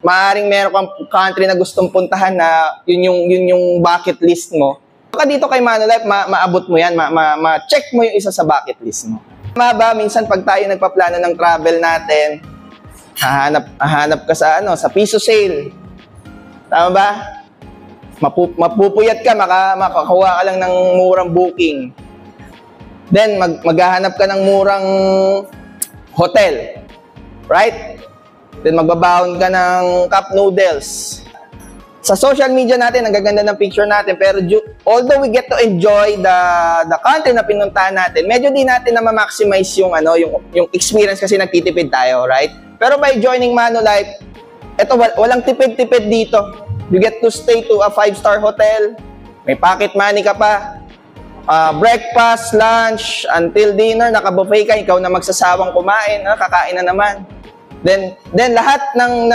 Maaring meron kang country na gustong puntahan na yun yung bucket list mo. Baka dito kay Manulife, maabot mo yan, ma-check mo yung isa sa bucket list mo. Tama ba, minsan pag tayo nagpaplano ng travel natin, hahanap ka sa piso sale. Tama ba? Mapupuyat ka, makakuha ka lang ng murang booking. Then, maghahanap ka ng murang hotel. Right? Then, magbabahon ka ng cup noodles. Sa social media natin, ang gaganda ng picture natin, pero although we get to enjoy the country na pinuntahan natin, medyo di natin na ma-maximize yung experience kasi nagtitipid tayo, right? Pero by joining Manulife, eto, walang tipid-tipid dito. You get to stay to a 5-star hotel, may pocket money ka pa, breakfast, lunch, until dinner, naka-buffet ka, ikaw na magsasawang kumain, kakain na naman. Then lahat ng